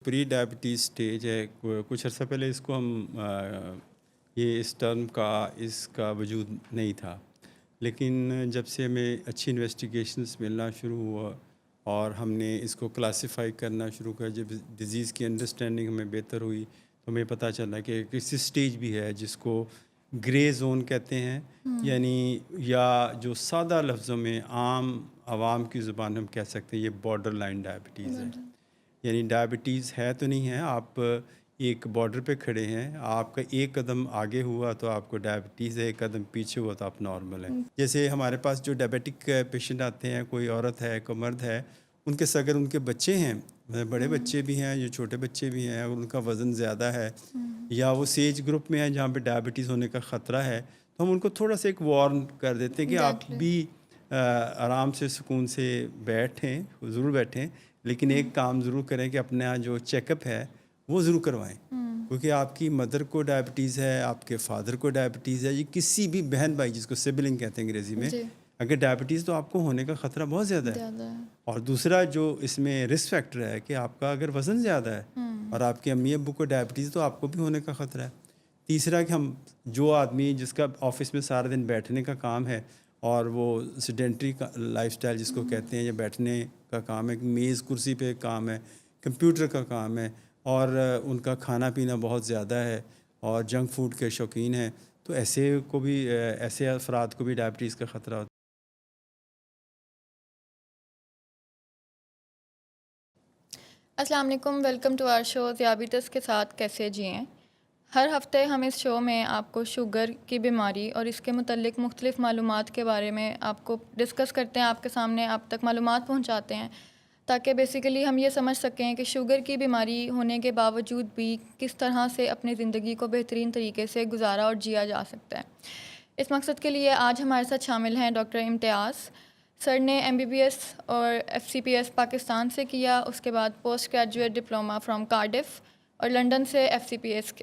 پری diabetes stage ہے، کچھ عرصہ پہلے اس کو ہم یہ اس ٹرم کا اس کا وجود نہیں تھا، لیکن جب سے ہمیں اچھی انویسٹیگیشنز ملنا شروع ہوا اور ہم نے اس کو کلاسیفائی کرنا شروع کیا، جب ڈیزیز کی انڈرسٹینڈنگ ہمیں بہتر ہوئی تو ہمیں پتہ چلا کہ کسی اسٹیج بھی ہے جس کو گرے زون کہتے ہیں، یعنی یا جو سادہ لفظوں میں عام عوام کی زبان ہم کہہ سکتے ہیں یہ بارڈر لائن ڈائبٹیز ہے۔ یعنی ڈائبٹیز ہے تو نہیں ہے، آپ ایک بارڈر پہ کھڑے ہیں، آپ کا ایک قدم آگے ہوا تو آپ کو ڈائبٹیز ہے، ایک قدم پیچھے ہوا تو آپ نارمل ہیں۔ جیسے ہمارے پاس جو ڈائبٹک پیشنٹ آتے ہیں، کوئی عورت ہے کوئی مرد ہے، ان کے اگر ان کے بچے ہیں، بڑے بچے بھی ہیں، جو چھوٹے بچے بھی ہیں، ان کا وزن زیادہ ہے یا وہ ایج گروپ میں ہے جہاں پہ ڈائبٹیز ہونے کا خطرہ ہے، تو ہم ان کو تھوڑا سا ایک وارن کر دیتے ہیں کہ آپ بھی آرام سے سکون سے بیٹھیں، ضرور بیٹھیں، لیکن ایک کام ضرور کریں کہ اپنا جو چیک اپ ہے وہ ضرور کروائیں، کیونکہ آپ کی مدر کو ڈائبٹیز ہے، آپ کے فادر کو ڈائبٹیز ہے، یہ کسی بھی بہن بھائی جس کو سبلنگ کہتے ہیں انگریزی میں، اگر ڈائبٹیز تو آپ کو ہونے کا خطرہ بہت زیادہ ہے۔ اور دوسرا جو اس میں رسک فیکٹر ہے کہ آپ کا اگر وزن زیادہ ہے اور آپ کے امی ابو کو ڈائبٹیز تو آپ کو بھی ہونے کا خطرہ ہے۔ تیسرا کہ ہم جو آدمی جس کا آفس میں سارا دن بیٹھنے کا کام ہے اور وہ سیڈنٹری لائف سٹائل جس کو کہتے ہیں، یا بیٹھنے کا کام ہے، میز کرسی پہ کام ہے، کمپیوٹر کا کام ہے، اور ان کا کھانا پینا بہت زیادہ ہے اور جنک فوڈ کے شوقین ہیں، تو ایسے افراد کو بھی ڈائبٹیز کا خطرہ ہوتا ہے۔ السلام علیکم، ویلکم ٹو آور شو ذیابیطس کے ساتھ کیسے جئیں۔ ہر ہفتے ہم اس شو میں آپ کو شوگر کی بیماری اور اس کے متعلق مختلف معلومات کے بارے میں آپ کو ڈسکس کرتے ہیں، آپ کے سامنے آپ تک معلومات پہنچاتے ہیں، تاکہ بیسیکلی ہم یہ سمجھ سکیں کہ شوگر کی بیماری ہونے کے باوجود بھی کس طرح سے اپنی زندگی کو بہترین طریقے سے گزارا اور جیا جا سکتا ہے۔ اس مقصد کے لیے آج ہمارے ساتھ شامل ہیں ڈاکٹر امتیاز سر نے MBBS اور FCPS پاکستان سے کیا، اس کے بعد post graduate diploma from Cardiff, اور لنڈن سے FCPS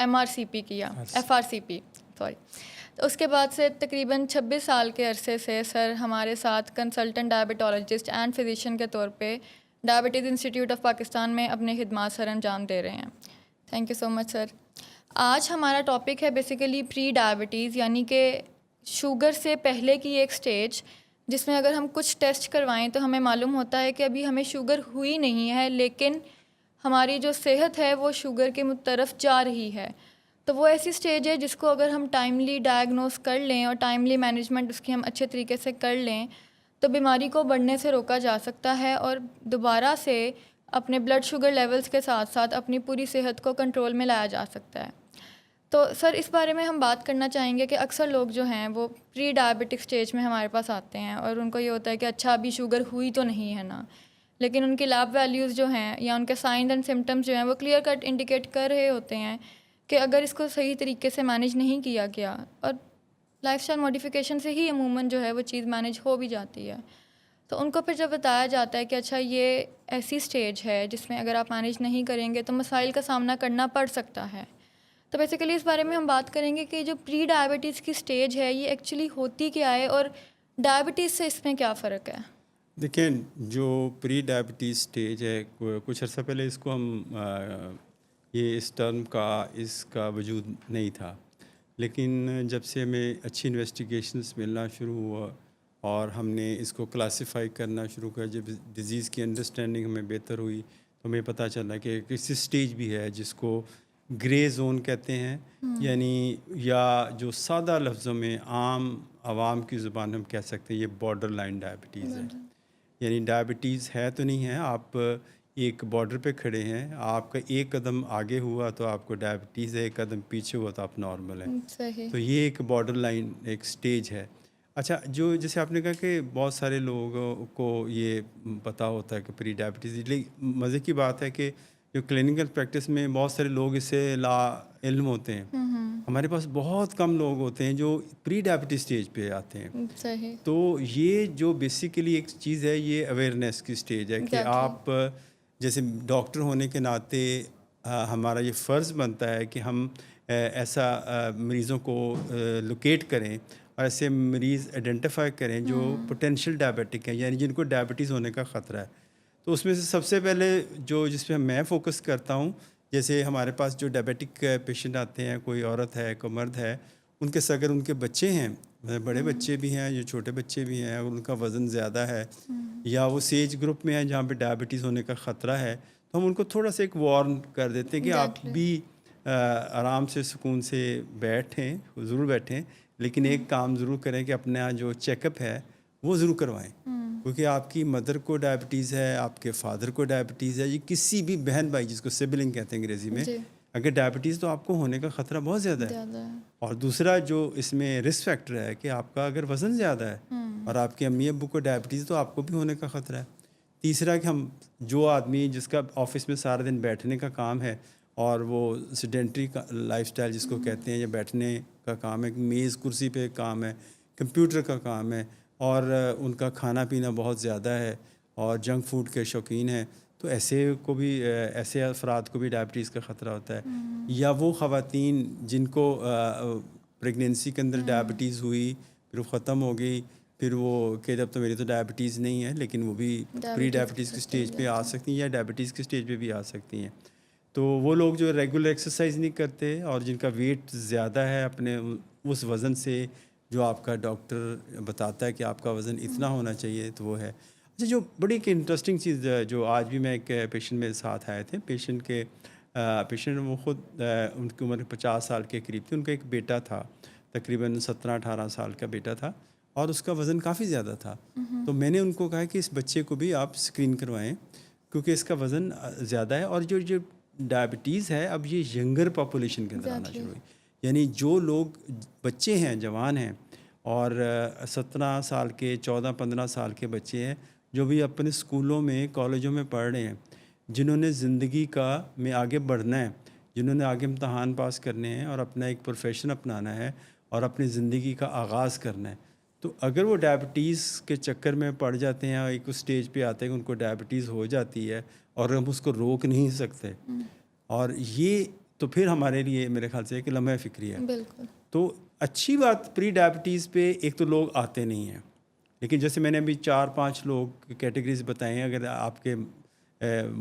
MRCP کیا، FRCP سوری۔ اس کے بعد سے تقریباً 26 سال کے عرصے سے سر ہمارے ساتھ کنسلٹنٹ ڈائبٹالوجسٹ اینڈ فزیشین کے طور پہ ڈائبٹیز انسٹیٹیوٹ آف پاکستان میں اپنے خدمات سر انجام دے رہے ہیں۔ تھینک یو سو مچ سر۔ آج ہمارا ٹاپک ہے بیسیکلی پری ڈائبٹیز، یعنی کہ شوگر سے پہلے کی ایک سٹیج جس میں اگر ہم کچھ ٹیسٹ کروائیں تو ہمیں معلوم ہوتا ہے کہ ابھی ہمیں شوگر ہوئی نہیں ہے، لیکن ہماری جو صحت ہے وہ شوگر کے طرف جا رہی ہے۔ تو وہ ایسی سٹیج ہے جس کو اگر ہم ٹائملی ڈائگنوز کر لیں اور ٹائملی مینجمنٹ اس کی ہم اچھے طریقے سے کر لیں تو بیماری کو بڑھنے سے روکا جا سکتا ہے اور دوبارہ سے اپنے بلڈ شوگر لیولز کے ساتھ ساتھ اپنی پوری صحت کو کنٹرول میں لایا جا سکتا ہے۔ تو سر اس بارے میں ہم بات کرنا چاہیں گے کہ اکثر لوگ جو ہیں وہ پری ڈائبٹک سٹیج میں ہمارے پاس آتے ہیں اور ان کو یہ ہوتا ہے کہ اچھا ابھی شوگر ہوئی تو نہیں ہے نا، لیکن ان کی لیب ویلیوز جو ہیں یا ان کے سائنز اینڈ سمٹمز جو ہیں وہ کلیئر کٹ انڈیکیٹ کر رہے ہوتے ہیں کہ اگر اس کو صحیح طریقے سے مینیج نہیں کیا گیا، اور لائف اسٹائل موڈیفیکیشن سے ہی عموماً جو ہے وہ چیز مینیج ہو بھی جاتی ہے، تو ان کو پھر جب بتایا جاتا ہے کہ اچھا یہ ایسی سٹیج ہے جس میں اگر آپ مینیج نہیں کریں گے تو مسائل کا سامنا کرنا پڑ سکتا ہے۔ تو بیسیکلی اس بارے میں ہم بات کریں گے کہ جو پری ڈائبٹیز کی سٹیج ہے یہ ایکچولی ہوتی کیا ہے اور ڈائبٹیز سے اس میں کیا فرق ہے؟ دیکھیں، جو پری ڈائبٹیز اسٹیج ہے، کچھ عرصہ پہلے اس کو ہم یہ اس ٹرم کا اس کا وجود نہیں تھا، لیکن جب سے ہمیں اچھی انویسٹیگیشنز ملنا شروع ہوا اور ہم نے اس کو کلاسیفائی کرنا شروع کیا، جب ڈیزیز کی انڈرسٹینڈنگ ہمیں بہتر ہوئی تو ہمیں پتہ چلا کہ کسی اسٹیج بھی ہے جس کو گرے زون کہتے ہیں، یعنی یا جو سادہ لفظوں میں عام عوام کی زبان ہم کہہ سکتے ہیں یہ بارڈر لائن ڈائبٹیز ہے۔ یعنی ڈائبٹیز ہے تو نہیں ہے، آپ ایک بارڈر پہ کھڑے ہیں، آپ کا ایک قدم آگے ہوا تو آپ کو ڈائبٹیز ہے، ایک قدم پیچھے ہوا تو آپ نارمل ہیں۔ صحیح۔ تو یہ ایک بارڈر لائن ایک سٹیج ہے۔ اچھا، جو جیسے آپ نے کہا کہ بہت سارے لوگوں کو یہ پتہ ہوتا ہے کہ پری ڈائبٹیز، لیکن مزے کی بات ہے کہ جو کلینکل پریکٹس میں بہت سارے لوگ اس سے لا علم ہوتے ہیں، ہمارے پاس بہت کم لوگ ہوتے ہیں جو پری ڈائبٹیز سٹیج پہ آتے ہیں۔ صحیح۔ تو یہ جو بیسیکلی ایک چیز ہے، یہ اویئرنیس کی سٹیج ہے کہ آپ جیسے ڈاکٹر ہونے کے ناطے ہمارا یہ فرض بنتا ہے کہ ہم ایسا مریضوں کو لوکیٹ کریں اور ایسے مریض آئیڈینٹیفائی کریں جو پوٹینشیل ڈائبٹک ہیں، یعنی جن کو ڈائبٹیز ہونے کا خطرہ ہے۔ تو اس میں سے سب سے پہلے جس پہ میں فوکس کرتا ہوں، جیسے ہمارے پاس جو ڈائبیٹک پیشنٹ آتے ہیں، کوئی عورت ہے کوئی مرد ہے، ان کے اگر ان کے بچے ہیں، بڑے بچے بھی ہیں یا چھوٹے بچے بھی ہیں، ان کا وزن زیادہ ہے یا وہ ایج گروپ میں ہے جہاں پہ ڈائبٹیز ہونے کا خطرہ ہے، تو ہم ان کو تھوڑا سا ایک وارن کر دیتے ہیں کہ آپ ایگزیکٹلی. بھی آرام سے سکون سے بیٹھیں، ضرور بیٹھیں، لیکن ایک کام ضرور کریں کہ اپنا جو چیک اپ ہے وہ ضرور کروائیں، کیونکہ آپ کی مدر کو ڈائبٹیز ہے، آپ کے فادر کو ڈائبٹیز ہے، یہ کسی بھی بہن بھائی جس کو سبلنگ کہتے ہیں انگریزی میں، جی اگر ڈائبٹیز تو آپ کو ہونے کا خطرہ بہت زیادہ ہے. زیادہ ہے. اور دوسرا جو اس میں رسک فیکٹر ہے کہ آپ کا اگر وزن زیادہ ہے اور آپ کے امی ابو کو ڈائبٹیز، تو آپ کو بھی ہونے کا خطرہ ہے. تیسرا کہ ہم جو آدمی جس کا آفس میں سارا دن بیٹھنے کا کام ہے اور وہ سیڈنٹری لائف سٹائل جس کو کہتے ہیں، یا بیٹھنے کا کام ہے، میز کرسی پہ کام ہے، کمپیوٹر کا کام ہے، اور ان کا کھانا پینا بہت زیادہ ہے اور جنک فوڈ کے شوقین ہیں، تو ایسے افراد کو بھی ڈائبٹیز کا خطرہ ہوتا ہے. یا وہ خواتین جن کو پریگنینسی کے اندر ڈائبٹیز ہوئی، پھر وہ ختم ہو گئی، پھر وہ کہ جب تو میری تو ڈائبٹیز نہیں ہے، لیکن وہ بھی پری ڈائبٹیز کی اسٹیج پہ آ سکتی ہیں یا ڈائبٹیز کی اسٹیج پہ بھی آ سکتی ہیں. تو وہ لوگ جو ریگولر ایکسرسائز نہیں کرتے اور جن کا ویٹ زیادہ ہے اپنے اس وزن سے جو آپ کا ڈاکٹر بتاتا ہے کہ آپ کا وزن اتنا ہونا چاہیے، تو وہ ہے. اچھا، جو بڑی ایک انٹرسٹنگ چیز جو آج بھی میں ایک پیشنٹ میرے ساتھ آئے تھے، پیشنٹ وہ خود ان کی عمر 50 سال کے قریب تھی، ان کا ایک بیٹا تھا، تقریباً 17-18 سال کا بیٹا تھا، اور اس کا وزن کافی زیادہ تھا. تو میں نے ان کو کہا کہ اس بچے کو بھی آپ اسکرین کروائیں، کیونکہ اس کا وزن زیادہ ہے، اور جو ڈائبٹیز ہے اب یہ ینگر پاپولیشن کے اندر آنا شروع ہوئی. یعنی جو لوگ بچے ہیں، جوان ہیں، اور 17 سال کے 14-15 سال کے بچے ہیں، جو بھی اپنے اسکولوں میں کالجوں میں پڑھ رہے ہیں، جنہوں نے زندگی میں آگے بڑھنا ہے، جنہوں نے آگے امتحان پاس کرنے ہیں اور اپنا ایک پروفیشن اپنانا ہے اور اپنی زندگی کا آغاز کرنا ہے، تو اگر وہ ڈائبٹیز کے چکر میں پڑ جاتے ہیں اور ایک اسٹیج پہ آتے ہیں کہ ان کو ڈائبٹیز ہو جاتی ہے اور ہم اس کو روک نہیں سکتے، اور یہ تو پھر ہمارے لیے میرے خیال سے ایک لمحہ فکری ہے. بالکل. تو اچھی بات، پری ڈائبٹیز پہ ایک تو لوگ آتے نہیں ہیں، لیکن جیسے میں نے ابھی 4-5 لوگ کیٹیگریز بتائے ہیں، اگر آپ کے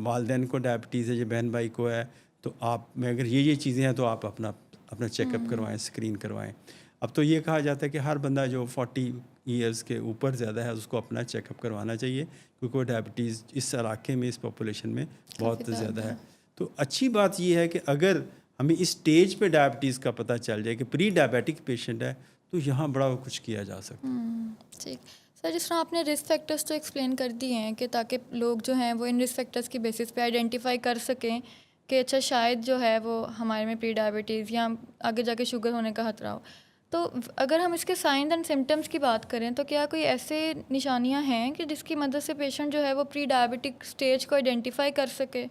والدین کو ڈائبٹیز ہے یا بہن بھائی کو ہے، تو آپ میں اگر یہ چیزیں ہیں تو آپ اپنا چیک اپ کروائیں، اسکرین کروائیں. اب تو یہ کہا جاتا ہے کہ ہر بندہ جو 40 ایئرس کے اوپر زیادہ ہے اس کو اپنا چیک اپ کروانا چاہیے، کیونکہ وہ ڈائبٹیز اس علاقے میں، اس پاپولیشن میں بہت زیادہ ہے. تو اچھی بات یہ ہے کہ اگر ہمیں اس اسٹیج پہ ڈائبٹیز کا پتہ چل جائے کہ پری ڈائبیٹک پیشنٹ ہے، تو یہاں بڑا کچھ کیا جا سکتا ہے. ٹھیک سر، جس طرح آپ نے رسک فیکٹرز تو ایکسپلین کر دی ہیں کہ تاکہ لوگ جو ہیں وہ ان رسک فیکٹرز کی بیسس پہ آئیڈینٹیفائی کر سکیں کہ اچھا شاید جو ہے وہ ہمارے میں پری ڈائبٹیز یا آگے جا کے شوگر ہونے کا خطرہ ہو. تو اگر ہم اس کے سائنز اینڈ سمٹمس کی بات کریں تو کیا کوئی ایسے نشانیاں ہیں کہ جس کی مدد سے پیشنٹ جو ہے وہ پری ڈائبٹک اسٹیج کو آئیڈینٹیفائی کر سکے؟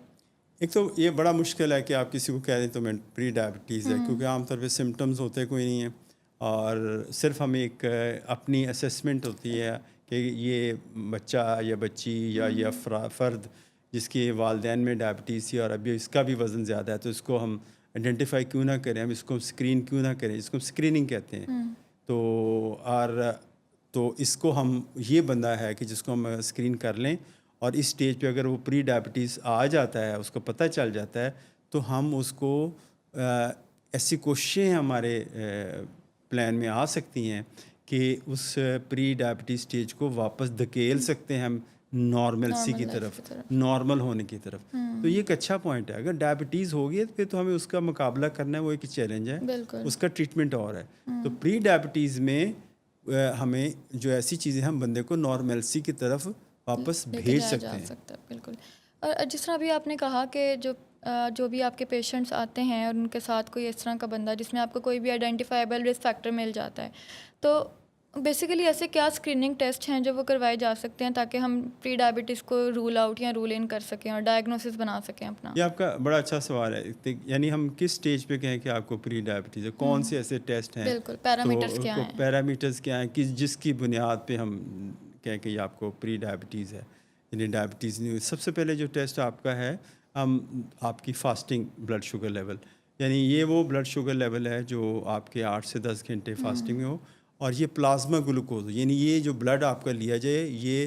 ایک تو یہ بڑا مشکل ہے کہ آپ کسی کو کہہ دیں تو میں پری ڈائبٹیز ہے، کیونکہ عام طور پہ سمٹمز ہوتے کوئی نہیں ہیں، اور صرف ہمیں ایک اپنی اسیسمنٹ ہوتی ہے کہ یہ بچہ یا بچی یا یہ فرد جس کے والدین میں ڈائبٹیز تھی اور ابھی اس کا بھی وزن زیادہ ہے، تو اس کو ہم آئیڈینٹیفائی کیوں نہ کریں، ہم اس کو اسکرین کیوں نہ کریں، اس کو اسکریننگ کہتے ہیں. تو اس کو ہم، یہ بندہ ہے کہ جس کو ہم اسکرین کر لیں، اور اس سٹیج پہ اگر وہ پری ڈائبٹیز آ جاتا ہے، اس کو پتہ چل جاتا ہے، تو ہم اس کو ایسی کوششیں ہمارے پلان میں آ سکتی ہیں کہ اس پری ڈائبٹیز سٹیج کو واپس دھکیل سکتے ہیں ہم نارملسی کی طرف، نارمل ہونے کی طرف. تو یہ ایک اچھا پوائنٹ ہے. اگر ڈائبٹیز ہوگی ہے پھر تو ہمیں اس کا مقابلہ کرنا ہے، وہ ایک چیلنج ہے، اس کا ٹریٹمنٹ اور ہے. تو پری ڈائبٹیز میں ہمیں جو ایسی چیزیں ہم بندے کو نارملسی کی طرف واپس بھیج سکتے ہیں. بالکل. اور جس طرح بھی آپ نے کہا کہ جو بھی آپ کے پیشنٹس آتے ہیں اور ان کے ساتھ کوئی اس طرح کا بندہ جس میں آپ کو کوئی بھی آئیڈینٹیفائیبل رسک فیکٹر مل جاتا ہے، تو بیسیکلی ایسے کیا اسکریننگ ٹیسٹ ہیں جو وہ کروائے جا سکتے ہیں تاکہ ہم پری ڈائبٹیز کو رول آؤٹ یا رول ان کر سکیں اور ڈائگنوسس بنا سکیں اپنا؟ یہ آپ کا بڑا اچھا سوال ہے. یعنی ہم کس سٹیج پہ کہیں کہ آپ کو پری ڈائبٹیز ہے، کون سے ایسے ٹیسٹ ہیں، بالکل، پیرامیٹرز کیا ہیں، پیرامیٹرز کیا ہیں کہ جس کی بنیاد پہ ہم کہیں کہ یہ آپ کو پری ڈائبٹیز ہے، یعنی ڈائبٹیز نہیں ہوئی. سب سے پہلے جو ٹیسٹ آپ کا ہے، آپ کی فاسٹنگ بلڈ شوگر لیول، یعنی یہ وہ بلڈ شوگر لیول ہے جو آپ کے 8 سے 10 گھنٹے فاسٹنگ میں ہو، اور یہ پلازما گلوکوز، یعنی یہ جو بلڈ آپ کا لیا جائے، یہ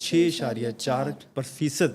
6.4%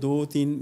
2-3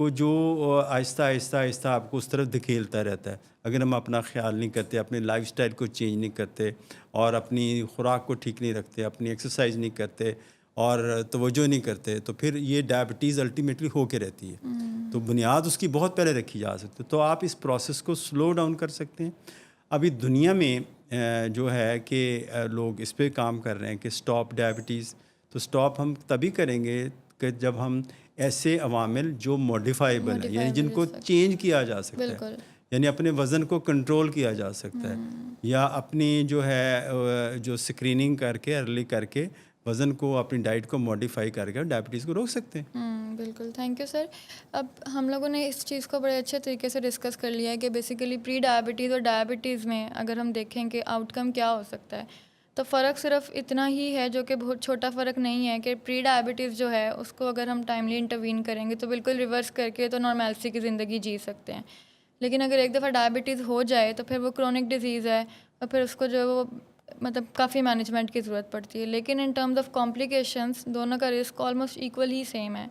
کو جو آہستہ آہستہ آہستہ آپ کو اس طرف دھکیلتا رہتا ہے. اگر ہم اپنا خیال نہیں کرتے, اپنے لائف سٹائل کو چینج نہیں کرتے اور اپنی خوراک کو ٹھیک نہیں رکھتے, اپنی ایکسرسائز نہیں کرتے اور توجہ نہیں کرتے, تو پھر یہ ڈائبٹیز الٹیمیٹلی ہو کے رہتی ہے. تو بنیاد اس کی بہت پہلے رکھی جا سکتی ہے. تو آپ اس پروسیس کو سلو ڈاؤن کر سکتے ہیں. ابھی دنیا میں جو ہے کہ لوگ اس پہ کام کر رہے ہیں کہ اسٹاپ ڈائبٹیز. تو اسٹاپ ہم تبھی کریں گے کہ جب ہم ایسے عوامل جو موڈیفائیبل ہیں, یعنی جن کو چینج کیا جا سکتا ہے, بالکل یعنی اپنے وزن کو کنٹرول کیا جا سکتا ہے, یا اپنی جو ہے جو اسکریننگ کر کے ارلی کر کے وزن کو اپنی ڈائٹ کو موڈیفائی کر کے ڈائبٹیز کو روک سکتے ہیں. بالکل, تھینک یو سر. اب ہم لوگوں نے اس چیز کو بڑے اچھے طریقے سے ڈسکس کر لیا ہے کہ بیسیکلی پری ڈائبٹیز اور ڈائبٹیز میں اگر ہم دیکھیں کہ آؤٹ کم کیا ہو سکتا ہے, تو فرق صرف اتنا ہی ہے, جو کہ بہت چھوٹا فرق نہیں ہے, کہ پری ڈائبٹیز جو ہے اس کو اگر ہم ٹائملی انٹروین کریں گے تو بالکل ریورس کر کے تو نارملسی کی زندگی جی سکتے ہیں. لیکن اگر ایک دفعہ ڈائبٹیز ہو جائے تو پھر وہ کرونک ڈیزیز ہے اور پھر اس کو جو ہے وہ مطلب کافی مینجمنٹ کی ضرورت پڑتی ہے. لیکن ان ٹرمز آف کمپلیکیشنس دونوں کا رسک آلموسٹ ایکول ہی سیم ہے.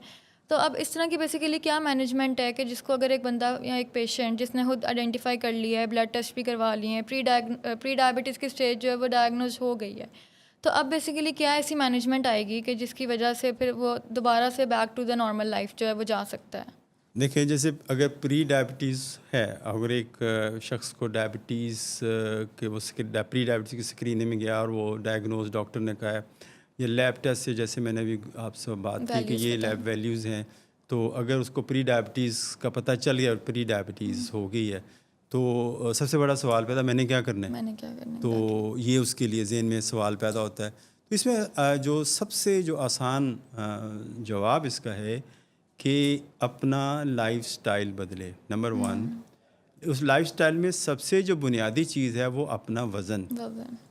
تو اب اس طرح کی بیسیکلی کیا مینجمنٹ ہے کہ جس کو اگر ایک بندہ یا ایک پیشنٹ جس نے خود آئیڈینٹیفائی کر لیا ہے, بلڈ ٹیسٹ بھی کروا لیے ہیں, پری ڈائبٹیز کی اسٹیج جو ہے وہ ڈائگنوز ہو گئی ہے, تو اب بیسیکلی کیا ایسی مینجمنٹ آئے گی کہ جس کی وجہ سے پھر وہ دوبارہ سے back to the normal life جو ہے وہ جا سکتا ہے؟ دیکھیں, جیسے اگر پری ڈائبٹیز ہے, اگر ایک شخص کو ڈائبٹیز کہ وہ پری ڈائبٹیز کی اسکریننگ میں گیا اور وہ ڈائگنوز ڈاکٹر نے کہا ہے, یہ لیب ٹیسٹ سے, جیسے میں نے بھی آپ سے بات کی کہ یہ لیب ویلیوز ہیں, تو اگر اس کو پری ڈائبٹیز کا پتہ چل گیا اور پری ڈائبٹیز ہو گئی ہے, تو سب سے بڑا سوال پیدا میں نے کیا کرنا ہے, تو یہ اس کے لیے ذہن میں سوال پیدا ہوتا ہے. تو اس میں جو سب سے جو آسان جواب اس کا ہے کہ اپنا لائف سٹائل بدلے. نمبر 1, اس لائف سٹائل میں سب سے جو بنیادی چیز ہے وہ اپنا وزن.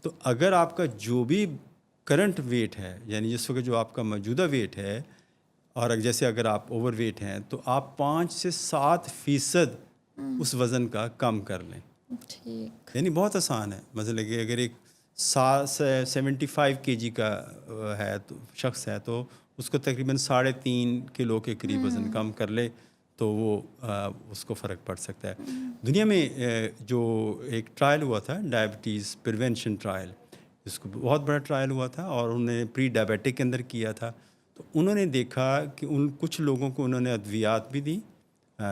تو اگر آپ کا جو بھی کرنٹ ویٹ ہے, یعنی جس وقت جو آپ کا موجودہ ویٹ ہے, اور جیسے اگر آپ اوور ویٹ ہیں تو آپ 5 سے 7% اس وزن کا کم کر لیں. یعنی بہت آسان ہے. مثلا کہ اگر ایک 75 kg کا ہے تو شخص ہے, تو اس کو تقریباً 3.5 کلو کے قریب وزن کم کر لے تو وہ اس کو فرق پڑ سکتا ہے. دنیا میں جو ایک ٹرائل ہوا تھا, ڈائبٹیز پریونشن ٹرائل, اس کو بہت بڑا ٹرائل ہوا تھا اور انہوں نے پری ڈائبیٹک کے اندر کیا تھا. تو انہوں نے دیکھا کہ کچھ لوگوں کو انہوں نے ادویات بھی دی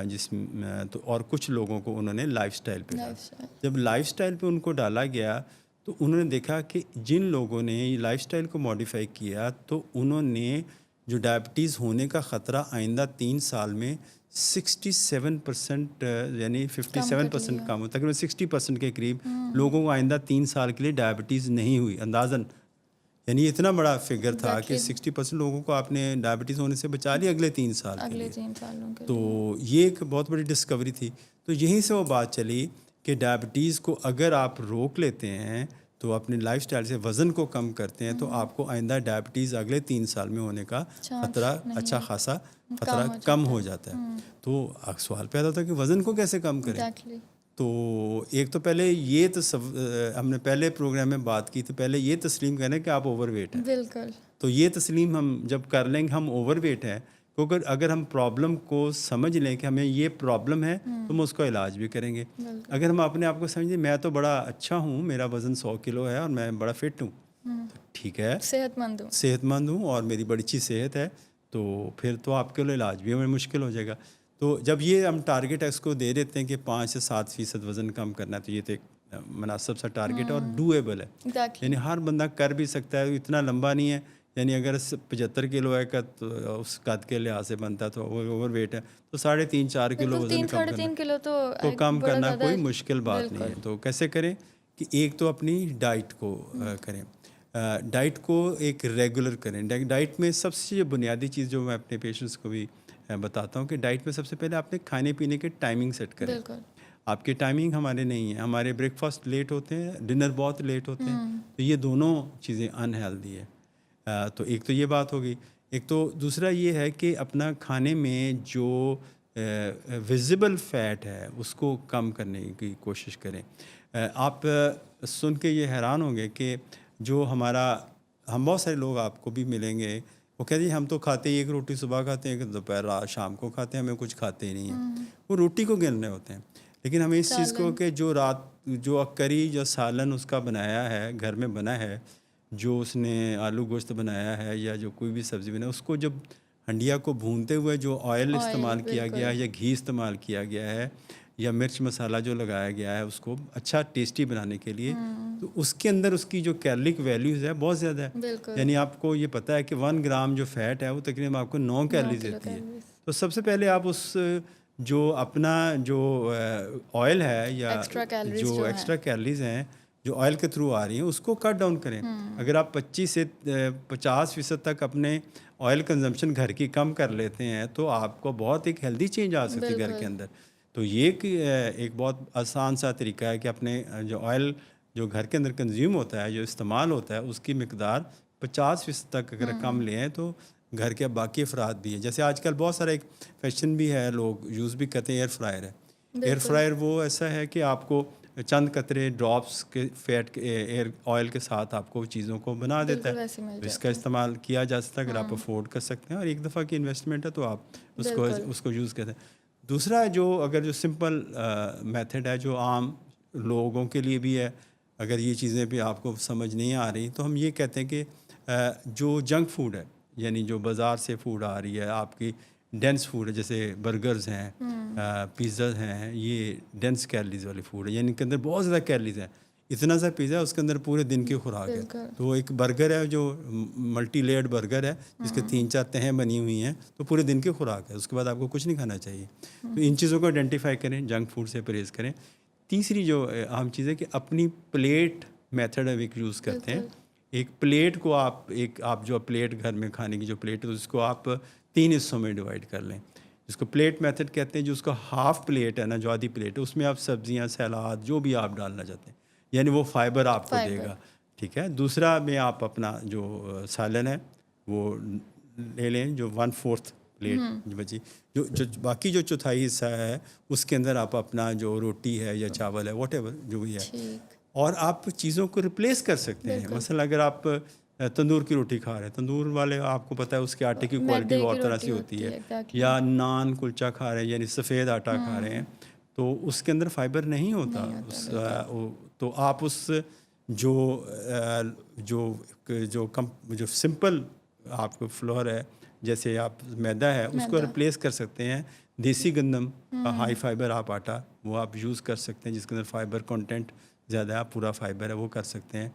جس میں, تو اور کچھ لوگوں کو انہوں نے لائف سٹائل پہ ڈالا. جب لائف سٹائل پہ ان کو ڈالا گیا تو انہوں نے دیکھا کہ جن لوگوں نے لائف سٹائل کو ماڈیفائی کیا تو انہوں نے جو ڈائبٹیز ہونے کا خطرہ آئندہ 3 سال میں 67% یعنی 57% کم ہو, تقریباً 60% کے قریب لوگوں کو آئندہ 3 سال کے لیے ڈائبٹیز نہیں ہوئی اندازاً. یعنی اتنا بڑا فگر تھا کہ 60% لوگوں کو آپ نے ڈائبٹیز ہونے سے بچا لیا اگلے 3 سال کے لیے. تو یہ ایک بہت بڑی ڈسکوری تھی. تو یہیں سے وہ بات چلی کہ ڈائبٹیز کو اگر آپ روک لیتے ہیں تو اپنے لائف سٹائل سے وزن کو کم کرتے ہیں تو آپ کو آئندہ ڈائبٹیز اگلے 3 سال میں ہونے کا خطرہ اچھا خاصا خطرہ کم ہو جاتا ہے. تو سوال پیدا ہوتا ہے کہ وزن کو کیسے کم کریں. تو ایک تو پہلے یہ ہم نے پہلے پروگرام میں بات کی تھی, پہلے یہ تسلیم کریں کہ آپ اوور ویٹ ہیں. بالکل. تو یہ تسلیم ہم جب کر لیں گے ہم اوور ویٹ ہیں, کیونکہ اگر ہم پرابلم کو سمجھ لیں کہ ہمیں یہ پرابلم ہے تو ہم اس کا علاج بھی کریں گے. اگر ہم اپنے آپ کو سمجھیں میں تو بڑا اچھا ہوں, میرا وزن 100 کلو ہے اور میں بڑا فٹ ہوں, ٹھیک ہے, صحت مند ہوں اور میری بڑی اچھی صحت ہے, تو پھر تو آپ کے لیے علاج بھی ہمیں مشکل ہو جائے گا. تو جب یہ ہم ٹارگیٹ اس کو دے دیتے ہیں کہ 5 سے 7% وزن کم کرنا ہے, تو یہ تو ایک مناسب سا ٹارگیٹ ہے اور ڈویبل ہے. یعنی ہر بندہ کر بھی سکتا ہے, اتنا لمبا نہیں ہے. یعنی اگر 75 کلو ہے کا تو اس قد کے لحاظ سے بنتا ہے تو اوور ویٹ ہے تو 3.5-4 کلو وزن کم کرنا کوئی مشکل بات نہیں ہے. تو کیسے کریں کہ ایک تو اپنی ڈائٹ کو کریں, ڈائٹ کو ایک ریگولر کریں. ڈائٹ میں سب سے بنیادی چیز جو میں اپنے پیشنٹس کو بھی بتاتا ہوں کہ ڈائٹ میں سب سے پہلے آپ نے کھانے پینے کے ٹائمنگ سیٹ کریں. آپ کے ٹائمنگ ہمارے نہیں ہیں, ہمارے بریک فاسٹ لیٹ ہوتے ہیں, ڈنر بہت لیٹ ہوتے ہیں, تو یہ دونوں چیزیں انہیلدی ہے. تو ایک تو یہ بات ہوگی. ایک تو دوسرا یہ ہے کہ اپنا کھانے میں جو ویزیبل فیٹ ہے اس کو کم کرنے کی کوشش کریں. آپ سن کے یہ حیران ہوں گے کہ جو ہم بہت سارے لوگ آپ کو بھی ملیں گے وہ کہتے ہیں ہم تو کھاتے ہی ایک روٹی صبح کھاتے ہیں، ایک دوپہر رات شام کو کھاتے ہیں، ہمیں کچھ کھاتے ہی نہیں ہیں. وہ روٹی کو گننے ہوتے ہیں. لیکن ہمیں اس چیز کو کہ جو کری جو سالن اس کا بنایا ہے گھر میں بنا ہے، جو اس نے آلو گوشت بنایا ہے یا جو کوئی بھی سبزی بنا ہے، اس کو جب ہنڈیا کو بھونتے ہوئے جو آئل استعمال کیا گیا ہے یا گھی استعمال کیا گیا ہے یا مرچ مسالہ جو لگایا گیا ہے اس کو اچھا ٹیسٹی بنانے کے لیے، تو اس کے اندر اس کی جو کیلورک ویلیوز ہے بہت زیادہ ہے. بالکل. یعنی آپ کو یہ پتہ ہے کہ 1 گرام جو فیٹ ہے وہ تقریباً آپ کو 9 کیلریز دیتی ہے. تو سب سے پہلے آپ اس جو اپنا جو آئل ہے یا جو ایکسٹرا کیلریز ہیں جو آئل کے تھرو آ رہی ہیں اس کو کٹ ڈاؤن کریں. اگر آپ 25 سے 50% تک اپنے آئل کنزمپشن گھر کی کم کر لیتے ہیں تو آپ کو بہت ایک ہیلدی چینج آ سکتی ہے گھر کے اندر. تو یہ ایک بہت آسان سا طریقہ ہے کہ اپنے جو آئل جو گھر کے اندر کنزیوم ہوتا ہے جو استعمال ہوتا ہے اس کی مقدار 50% تک اگر کم لیں تو گھر کے باقی افراد بھی ہیں. جیسے آج کل بہت سارا ایک فیشن بھی ہے، لوگ یوز بھی کرتے ہیں ایئر فرائر ہے. ایئر فرائر وہ ایسا ہے کہ آپ کو چند قطرے ڈراپس کے فیٹ ایئر آئل کے ساتھ آپ کو چیزوں کو بنا دیتا ہے. اس کا استعمال کیا جا سکتا ہے اگر آپ افورڈ کر سکتے ہیں، اور ایک دفعہ کی انویسٹمنٹ ہے تو آپ اس کو یوز کرتے ہیں. دوسرا جو سمپل میتھڈ ہے جو عام لوگوں کے لیے بھی ہے، اگر یہ چیزیں بھی آپ کو سمجھ نہیں آ رہی تو ہم یہ کہتے ہیں کہ جو جنک فوڈ ہے، یعنی جو بازار سے فوڈ آ رہی ہے آپ کی ڈینس فوڈ ہے، جیسے برگرز ہیں، پیزاز ہیں، یہ ڈینس کیلریز والی فوڈ ہے، یعنی ان کے اندر بہت زیادہ کیلریز ہیں. اتنا سا پیزا اس کے اندر پورے دن کی خوراک ہے. تو ایک برگر ہے جو ملٹی لیئرڈ برگر ہے جس کے 3-4 تہیں بنی ہوئی ہیں، تو پورے دن کی خوراک ہے. اس کے بعد آپ کو کچھ نہیں کھانا چاہیے. تو ان چیزوں کو آئیڈینٹیفائی کریں، جنک فوڈ سے پرہیز کریں. تیسری جو اہم چیز ہے کہ اپنی پلیٹ میتھڈ ایک یوز کرتے ہیں. ایک پلیٹ کو آپ جو پلیٹ گھر میں کھانے کی جو پلیٹ ہے اس کو آپ 3 حصوں میں ڈیوائڈ کر لیں، جس کو پلیٹ میتھڈ کہتے ہیں. جو اس کا ہاف پلیٹ ہے نا، جو آدھی پلیٹ ہے، اس میں آپ سبزیاں سیلاد جو بھی آپ ڈالنا چاہتے ہیں، یعنی وہ فائبر آپ کو دے گا. ٹھیک ہے. دوسرا میں آپ اپنا جو سالن ہے وہ لے لیں، جو 1/4 پلیٹ بچی، جو باقی جو چوتھائی حصہ ہے اس کے اندر آپ اپنا جو روٹی ہے یا چاول ہے واٹ ایور جو بھی ہے، اور آپ چیزوں کو ریپلیس کر سکتے ہیں. مثلا اگر آپ تندور کی روٹی کھا رہے ہیں، تندور والے آپ کو پتہ ہے اس کے آٹے کی کوالٹی اور طرح سے ہوتی ہے، یا نان کلچا کھا رہے ہیں یعنی سفید آٹا کھا رہے ہیں تو اس کے اندر فائبر نہیں ہوتا. تو آپ اس جو سمپل آپ کو فلور ہے، جیسے آپ میدا ہے، اس کو ریپلیس کر سکتے ہیں. دیسی گندم ہائی فائبر آپ آٹا وہ آپ یوز کر سکتے ہیں جس کے اندر فائبر کنٹینٹ زیادہ ہے، پورا فائبر ہے، وہ کر سکتے ہیں.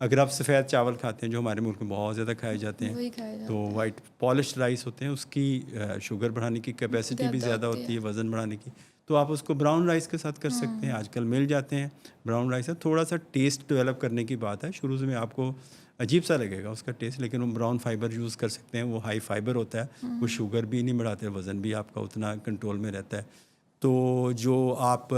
اگر آپ سفید چاول کھاتے ہیں جو ہمارے ملک میں بہت زیادہ کھائے جاتے ہیں، تو وائٹ پالشڈ رائس ہوتے ہیں، اس کی شوگر بڑھانے کی کیپیسٹی بھی زیادہ ہوتی ہے، وزن بڑھانے کی. تو آپ اس کو براؤن رائس کے ساتھ کر سکتے ہیں. آج کل مل جاتے ہیں براؤن رائس ہے. تھوڑا سا ٹیسٹ ڈیولپ کرنے کی بات ہے، شروع سے میں آپ کو عجیب سا لگے گا اس کا ٹیسٹ، لیکن وہ براؤن فائبر یوز کر سکتے ہیں. وہ ہائی فائبر ہوتا ہے، وہ شوگر بھی نہیں بڑھاتے، وزن بھی آپ کا اتنا کنٹرول میں رہتا ہے. تو جو آپ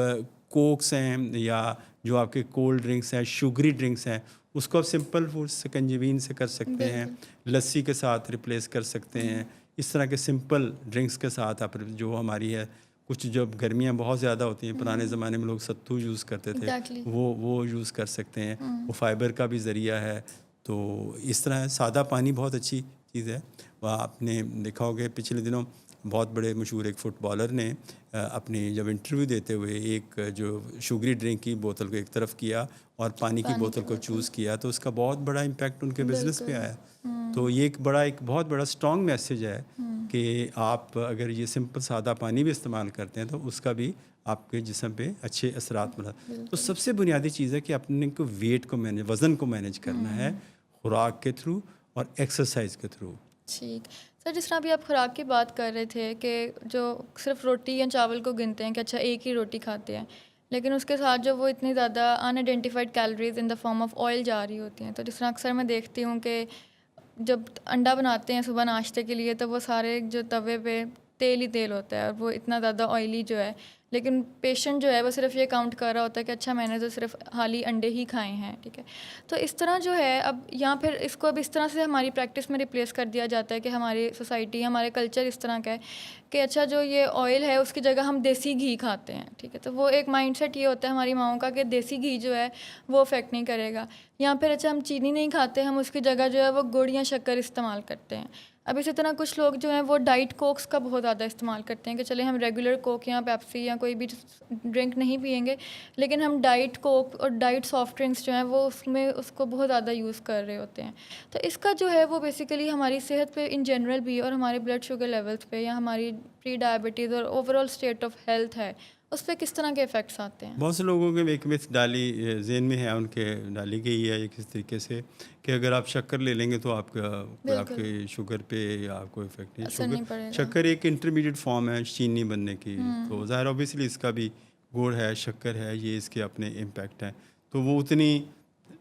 کوکس ہیں یا جو آپ کے کولڈ ڈرنکس ہیں، شوگری ڈرنکس ہیں، اس کو آپ سمپل فوڈ سکنجبین سے کر سکتے ہیں، لسی کے ساتھ ریپلیس کر سکتے ہیں. اس طرح کے سمپل ڈرنکس کے ساتھ آپ جو ہماری ہے، کچھ جب گرمیاں بہت زیادہ ہوتی ہیں، پرانے زمانے میں لوگ ستو یوز کرتے تھے، وہ یوز کر سکتے ہیں. وہ فائبر کا بھی ذریعہ ہے. تو اس طرح سادہ پانی بہت اچھی چیز ہے. آپ نے دیکھا ہوگا پچھلے دنوں بہت بڑے مشہور ایک فٹ بالر نے اپنی جب انٹرویو دیتے ہوئے ایک جو شوگری ڈرنک کی بوتل کو ایک طرف کیا اور پانی کی بوتل کو چوز کیا، تو اس کا بہت بڑا امپیکٹ ان کے بزنس پہ آیا. تو یہ ایک بہت بڑا اسٹرانگ میسیج ہے کہ آپ اگر یہ سمپل سادہ پانی بھی استعمال کرتے ہیں تو اس کا بھی آپ کے جسم پہ اچھے اثرات ملا. تو سب سے بنیادی چیز ہے کہ اپنے کو ویٹ کو وزن کو مینیج کرنا ہے خوراک کے تھرو اور ایکسرسائز کے تھرو. ٹھیک سر، جس طرح ابھی آپ خوراک کی بات کر رہے تھے کہ جو صرف روٹی یا چاول کو گنتے ہیں کہ اچھا ایک ہی روٹی کھاتے ہیں، لیکن اس کے ساتھ جو وہ اتنی زیادہ unidentified calories in the form of oil جا رہی ہوتی ہیں. تو جس طرح اکثر میں دیکھتی ہوں کہ جب انڈا بناتے ہیں صبح ناشتے کے لیے تو وہ سارے جو توے پہ تیل ہی تیل ہوتا ہے اور وہ اتنا زیادہ آئلی جو ہے، لیکن پیشنٹ جو ہے وہ صرف یہ کاؤنٹ کر رہا ہوتا ہے کہ اچھا میں نے تو صرف خالی انڈے ہی کھائے ہیں. ٹھیک ہے. تو اس طرح جو ہے اب یہاں پھر اس کو اب اس طرح سے ہماری پریکٹس میں ریپلیس کر دیا جاتا ہے کہ ہماری سوسائٹی ہمارے کلچر اس طرح کا ہے کہ اچھا جو یہ آئل ہے اس کی جگہ ہم دیسی گھی کھاتے ہیں. ٹھیک ہے. تو وہ ایک مائنڈ سیٹ یہ ہوتا ہے ہماری ماؤں کا کہ دیسی گھی جو ہے وہ افیکٹ نہیں کرے گا. یا پھر اچھا ہم چینی نہیں کھاتے، ہم اس کی جگہ جو ہے وہ گڑ یا شکر استعمال کرتے ہیں. اب اسی طرح کچھ لوگ جو ہیں وہ ڈائٹ کوکس کا بہت زیادہ استعمال کرتے ہیں کہ چلے ہم ریگولر کوک یا پیپسی یا کوئی بھی ڈرنک نہیں پئیں گے، لیکن ہم ڈائٹ کوک اور ڈائٹ سافٹ ڈرنکس جو ہیں وہ اس میں اس کو بہت زیادہ یوز کر رہے ہوتے ہیں. تو اس کا جو ہے وہ بیسیکلی ہماری صحت پہ ان جنرل بھی اور ہمارے بلڈ شوگر لیولس پہ یا ہماری پری ڈائبٹیز اور over all state of health ہے اس پہ کس طرح کے افیکٹس آتے ہیں؟ بہت سے لوگوں کے ایک مت ڈالی ذہن میں ہے، ان کے ڈالی گئی ہے کس طریقے سے کہ اگر آپ شکر لے لیں گے تو آپ کا آپ کے شوگر پہ یا آپ کو افیکٹ نہیں. اثر نہیں پڑے گا. شکر ایک انٹرمیڈیٹ فارم ہے چینی بننے کی، تو ظاہر اوبیسلی اس کا بھی گڑ ہے، شکر ہے، یہ اس کے اپنے امپیکٹ ہیں، تو وہ اتنی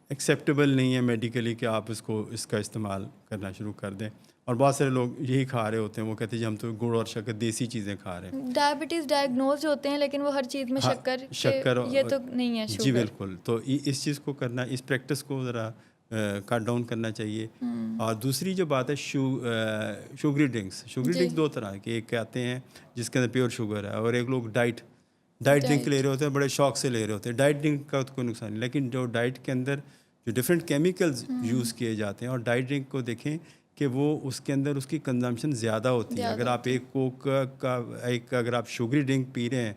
ایکسیپٹیبل نہیں ہے میڈیکلی کہ آپ اس کا استعمال کرنا شروع کر دیں. اور بہت سارے لوگ یہی کھا رہے ہوتے ہیں، وہ کہتے ہیں جی ہم تو گڑ اور شکر دیسی چیزیں کھا رہے ہیں. ڈائبٹیز ڈائگنوز ہوتے ہیں لیکن وہ ہر چیز میں شکر یہ تو نہیں ہے شوگر. جی بالکل. تو اس چیز کو کرنا، اس پریکٹس کو ذرا کٹ ڈاؤن کرنا چاہیے. اور دوسری جو بات ہے شوگری ڈرنکس دو طرح کے، ایک کہتے ہیں جس کے اندر پیور شوگر ہے، اور ایک لوگ ڈائٹ ڈرنک لے رہے ہوتے ہیں، بڑے شوق سے لے رہے ہوتے ہیں. ڈائٹ ڈرنک کا کوئی نقصان نہیں، لیکن جو ڈائٹ کے اندر جو ڈفرینٹ کیمیکلز یوز کیے جاتے ہیں، اور ڈائٹ ڈرنک کو دیکھیں کہ وہ اس کے اندر اس کی کنزمپشن زیادہ ہوتی ہے. اگر آپ ایک کوک کا اگر آپ شوگری ڈرنک پی رہے ہیں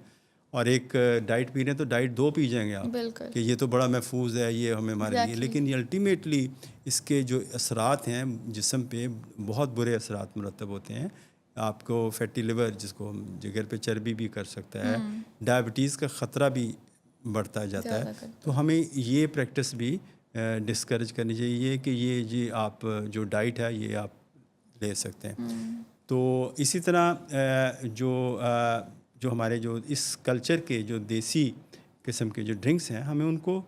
اور ایک ڈائٹ پی رہے ہیں تو ڈائٹ 2 پی جائیں گے آپ کہ یہ تو بڑا محفوظ ہے، یہ ہمارے لیے. لیکن یہ الٹیمیٹلی اس کے جو اثرات ہیں جسم پہ بہت برے اثرات مرتب ہوتے ہیں. آپ کو فیٹی لیور، جس کو جگر پہ چربی بھی کر سکتا ہے، ڈائبٹیز کا خطرہ بھی بڑھتا جاتا ہے. تو ہمیں یہ پریکٹس بھی ڈسکریج کرنی چاہیے کہ یہ جی آپ جو ڈائٹ ہے یہ آپ لے سکتے ہیں. تو اسی طرح جو ہمارے جو اس کلچر کے جو دیسی قسم کے جو ڈرنکس ہیں، ہمیں ان کو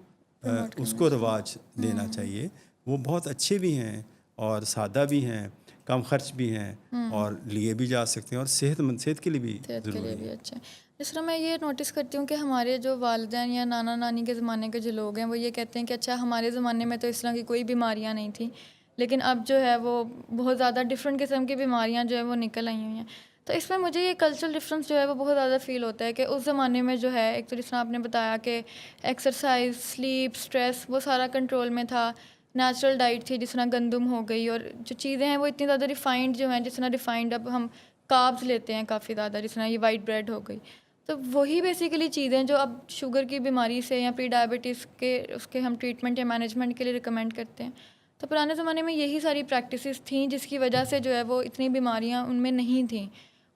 اس کو رواج دینا چاہیے. وہ بہت اچھے بھی ہیں اور سادہ بھی ہیں، کم خرچ بھی ہیں اور لیے بھی جا سکتے ہیں، اور صحت کے لیے بھی ضروری ہے. اچھا، جس طرح میں یہ نوٹس کرتی ہوں کہ ہمارے جو والدین یا نانا نانی کے زمانے کے جو لوگ ہیں وہ یہ کہتے ہیں کہ اچھا ہمارے زمانے میں تو اس طرح کی کوئی بیماریاں نہیں تھیں، لیکن اب جو ہے وہ بہت زیادہ ڈفرینٹ قسم کی بیماریاں جو ہے وہ نکل آئی ہوئی ہیں. تو اس میں مجھے یہ کلچرل ڈفرینس جو ہے وہ بہت زیادہ فیل ہوتا ہے کہ اس زمانے میں جو ہے ایک تو جس طرح آپ نے بتایا کہ ایکسرسائز، سلیپ، اسٹریس وہ سارا کنٹرول میں تھا، نیچرل ڈائٹ تھی جس طرح گندم ہو گئی، اور جو چیزیں ہیں وہ اتنی زیادہ ریفائنڈ جو ہیں، جس طرح ریفائنڈ اب ہم کاربز لیتے ہیں کافی زیادہ، جس طرح یہ وائٹ بریڈ ہو گئی. تو وہی بیسیکلی چیزیں جو اب شوگر کی بیماری سے یا پری ڈائبٹیز کے اس کے ہم ٹریٹمنٹ یا مینجمنٹ کے لیے ریکمینڈ کرتے ہیں. تو پرانے زمانے میں یہی ساری پریکٹسز تھیں جس کی وجہ سے جو ہے وہ اتنی بیماریاں ان میں نہیں تھیں.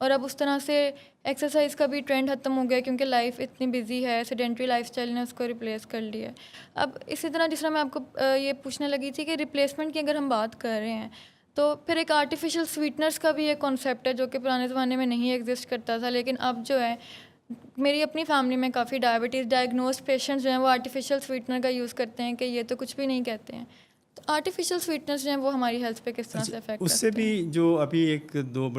اور اب اس طرح سے ایکسرسائز کا بھی ٹرینڈ ختم ہو گیا کیونکہ لائف اتنی بزی ہے، سیڈنٹری لائف اسٹائل نے اس کو ریپلیس کر لیا ہے. اب اسی طرح جس طرح میں آپ کو یہ پوچھنے لگی تھی کہ ریپلیسمنٹ کی اگر ہم بات کر رہے ہیں تو پھر ایک آرٹیفیشل سویٹنرس کا بھی ایک کانسیپٹ ہے جو کہ پرانے زمانے میں نہیں ایگزسٹ کرتا تھا، لیکن اب جو ہے میری اپنی فیملی میں کافی ڈائبٹیز ڈائگنوزڈ پیشنٹس جو ہیں وہ آرٹیفیشل سویٹنر کا یوز کرتے ہیں کہ یہ تو کچھ بھی نہیں کہتے ہیں. تو آرٹیفیشل سویٹنرس جو ہیں وہ ہماری ہیلتھ پہ کس طرح سے افیکٹ کرتے ہیں؟ اس سے بھی جو ابھی ایک دو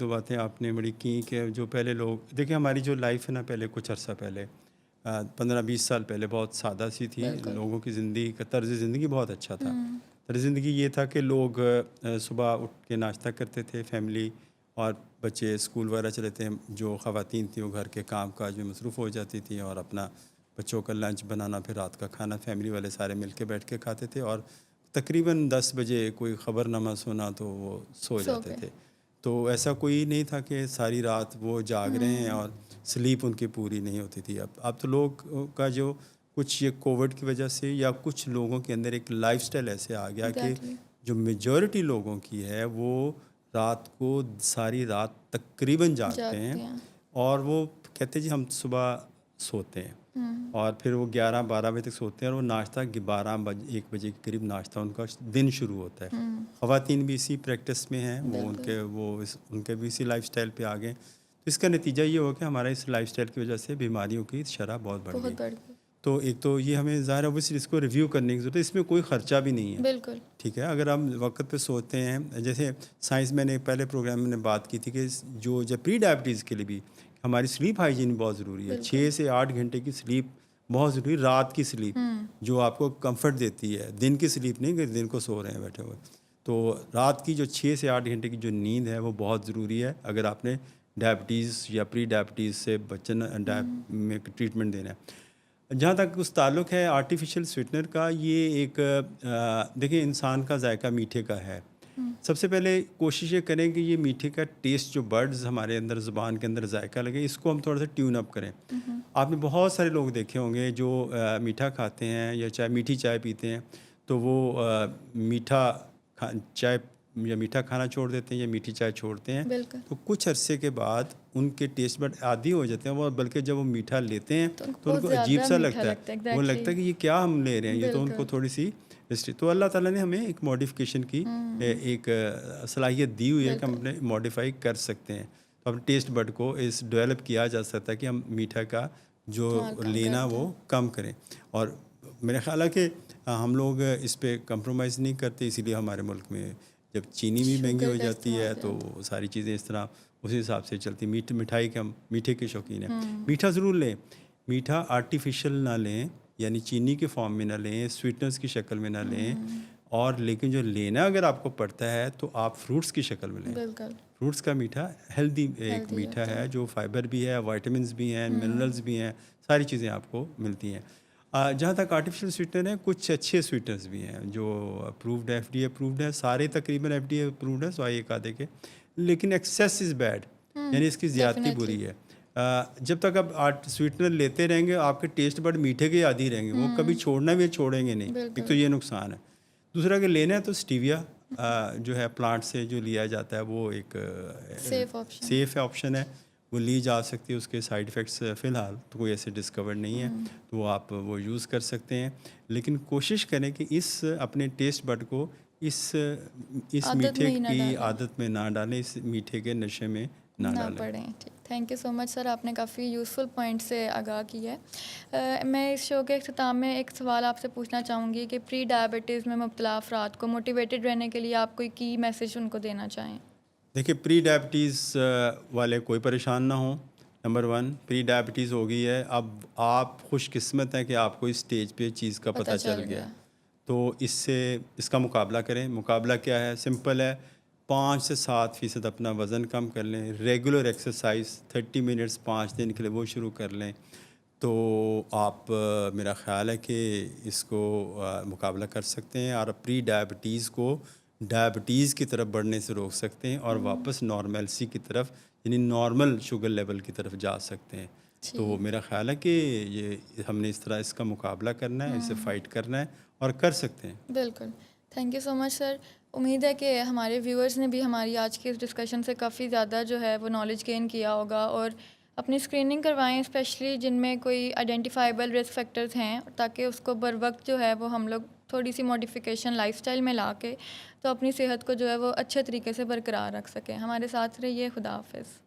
باتیں آپ نے بڑی کی کہ جو پہلے لوگ دیکھیں، ہماری جو لائف ہے نا، پہلے کچھ عرصہ پہلے 15-20 سال پہلے بہت سادہ سی تھی. لوگوں کی زندگی کا طرز زندگی بہت اچھا تھا. طرز زندگی یہ تھا کہ لوگ صبح اٹھ کے ناشتہ کرتے تھے، فیملی اور بچے اسکول وغیرہ چلے تھے، جو خواتین تھیں وہ گھر کے کام کاج میں مصروف ہو جاتی تھیں اور اپنا بچوں کا لنچ بنانا، پھر رات کا کھانا فیملی والے سارے مل کے بیٹھ کے کھاتے تھے، اور تقریباً 10 بجے کوئی خبر نامہ سنا تو وہ سو جاتے تھے. تو ایسا کوئی نہیں تھا کہ ساری رات وہ جاگ رہے ہیں اور سلیپ ان کی پوری نہیں ہوتی تھی. اب تو لوگ کا جو کچھ یہ کووڈ کی وجہ سے یا کچھ لوگوں کے اندر ایک لائف سٹائل ایسے آ گیا کہ جو میجورٹی لوگوں کی ہے وہ رات کو ساری رات تقریباً جاگتے ہیں، اور وہ کہتے ہیں جی ہم صبح سوتے ہیں اور پھر وہ 11-12 بجے تک سوتے ہیں، اور وہ ناشتہ 12-1 بجے کے قریب ناشتہ ان کا دن شروع ہوتا ہے. خواتین بھی اسی پریکٹس میں ہیں، ان کے بھی اسی لائف سٹائل پہ آ گئے. تو اس کا نتیجہ یہ ہو کہ ہمارے اس لائف سٹائل کی وجہ سے بیماریوں کی شرح بہت بڑھ گئی. تو ایک تو یہ ہمیں ظاہر ہے اس کو ریویو کرنے کی ضرورت ہے. اس میں کوئی خرچہ بھی نہیں ہے، بالکل ٹھیک ہے. اگر ہم وقت پہ سوتے ہیں، جیسے سائنس میں نے پہلے پروگرام میں نے بات کی تھی کہ جب پری ڈائبٹیز کے لیے بھی ہماری سلیپ ہائیجین بہت ضروری ہے. 6 سے 8 گھنٹے کی سلیپ بہت ضروری. رات کی سلیپ جو آپ کو کمفرٹ دیتی ہے، دن کی سلیپ نہیں کہ دن کو سو رہے ہیں بیٹھے ہوئے. تو رات کی جو 6 سے 8 گھنٹے کی جو نیند ہے وہ بہت ضروری ہے اگر آپ نے ڈائبٹیز یا پری ڈائبٹیز سے بچنا میں ٹریٹمنٹ دینا ہے. جہاں تک اس تعلق ہے آرٹیفیشل سویٹنر کا، یہ ایک دیکھیں انسان کا ذائقہ میٹھے کا ہے. سب سے پہلے کوشش یہ کریں کہ یہ میٹھے کا ٹیسٹ جو برڈز ہمارے اندر زبان کے اندر ذائقہ لگے، اس کو ہم تھوڑا سا ٹیون اپ کریں. آپ نے بہت سارے لوگ دیکھے ہوں گے جو میٹھا کھاتے ہیں یا چائے میٹھی چائے پیتے ہیں تو وہ میٹھا چائے یا میٹھا کھانا چھوڑ دیتے ہیں یا میٹھی چائے چھوڑتے ہیں. بالکل. تو کچھ عرصے کے بعد ان کے ٹیسٹ بڈ عادی ہو جاتے ہیں، وہ بلکہ جب وہ میٹھا لیتے ہیں تو ان کو عجیب سا لگتا ہے، وہ لگتا ہے کہ یہ کیا ہم لے رہے ہیں، یہ تو ان کو تھوڑی سی تو اللہ تعالیٰ نے ہمیں ایک ماڈیفیکیشن کی ایک صلاحیت دی ہوئی ہے کہ ہم اپنے ماڈیفائی کر سکتے ہیں. تو اپنے ٹیسٹ بڈ کو اس ڈیولپ کیا جا سکتا ہے کہ ہم میٹھا کا جو لینا وہ کم کریں. اور میرا خیال ہے کہ ہم لوگ اس پہ کمپرومائز نہیں کرتے، اسی لیے ہمارے ملک میں جب چینی بھی مہنگی ہو جاتی ہے تو ساری چیزیں اس طرح اسی حساب سے چلتی. مٹھائی کے ہم میٹھے کے شوقین ہیں. میٹھا ضرور لیں، میٹھا آرٹیفیشل نہ لیں، یعنی چینی کے فارم میں نہ لیں، سویٹنرز کی شکل میں نہ لیں. اور لیکن جو لینا اگر آپ کو پڑتا ہے تو آپ فروٹس کی شکل میں لیں. فروٹس کا میٹھا ہیلدی ایک میٹھا ہے جو فائبر بھی ہے، وائٹامنس بھی ہیں، منرلز بھی ہیں، ساری چیزیں آپ کو ملتی ہیں. جہاں تک آرٹیفیشل سویٹنر ہیں، کچھ اچھے سویٹنرز بھی ہیں جو اپرووڈ ہے، ایف ڈی اے اپرووڈ ہے، سارے تقریباً ایف ڈی اے اپرووڈ ہے سوائے ایک آدھے کے. لیکن ایکسیس از بیڈ، یعنی اس کی زیادتی بری ہے. جب تک آپ سویٹنر لیتے رہیں گے آپ کے ٹیسٹ بڈ میٹھے کے عادی رہیں گے، وہ کبھی چھوڑنا بھی چھوڑیں گے نہیں. ایک تو یہ نقصان ہے. دوسرا کہ لینا ہے تو اسٹیویا جو ہے پلانٹ سے جو لیا جاتا ہے وہ ایک سیف آپشن ہے، وہ لی جا سکتی ہے. اس کے سائیڈ ایفیکٹس فی الحال تو کوئی ایسے ڈسکور نہیں ہے، تو وہ آپ وہ یوز کر سکتے ہیں. لیکن کوشش کریں کہ اس اپنے ٹیسٹ بڈ کو اس میٹھے کی عادت میں نہ ڈالیں، اس میٹھے کے نشے میں نہ پڑیں. تھینک یو سو مچ سر، آپ نے کافی یوزفل پوائنٹ سے آگاہ کی ہے. میں اس شو کے اختتام میں ایک سوال آپ سے پوچھنا چاہوں گی کہ پری ڈائبٹیز میں مبتلا افراد کو موٹیویٹڈ رہنے کے لیے آپ کوئی کی میسیج ان کو دینا چاہیں؟ دیکھیے، پری ڈائبٹیز والے کوئی پریشان نہ ہوں. نمبر 1، پری ڈائبٹیز ہو گئی ہے، اب آپ خوش قسمت ہیں کہ آپ کو اس اسٹیج پہ چیز کا پتہ چل گیا. تو اس کا مقابلہ کریں. مقابلہ کیا ہے؟ سمپل ہے. 5 سے 7% اپنا وزن کم کر لیں. ریگولر ایکسرسائز 30 منٹس 5 دن کے لیے وہ شروع کر لیں. تو آپ میرا خیال ہے کہ اس کو مقابلہ کر سکتے ہیں اور پری ڈائبٹیز کو ڈائبٹیز کی طرف بڑھنے سے روک سکتے ہیں اور واپس نارملسی کی طرف، یعنی نارمل شوگر لیول کی طرف جا سکتے ہیں. تو میرا خیال ہے کہ یہ ہم نے اس طرح اس کا مقابلہ کرنا ہے، اسے فائٹ کرنا ہے اور کر سکتے ہیں. بالکل. تھینک یو سو مچ سر. امید ہے کہ ہمارے ویورز نے بھی ہماری آج کی اس ڈسکشن سے کافی زیادہ جو ہے وہ نالج گین کیا ہوگا. اور اپنی اسکریننگ کروائیں، اسپیشلی جن میں کوئی آئیڈینٹیفائیبل رسک فیکٹرز ہیں، تاکہ اس کو بر وقت جو ہے وہ ہم لوگ تھوڑی سی ماڈیفیکیشن لائف اسٹائل میں لا کے تو اپنی صحت کو جو ہے وہ اچھے طریقے سے برقرار رکھ سکیں. ہمارے ساتھ رہیے. خدا حافظ.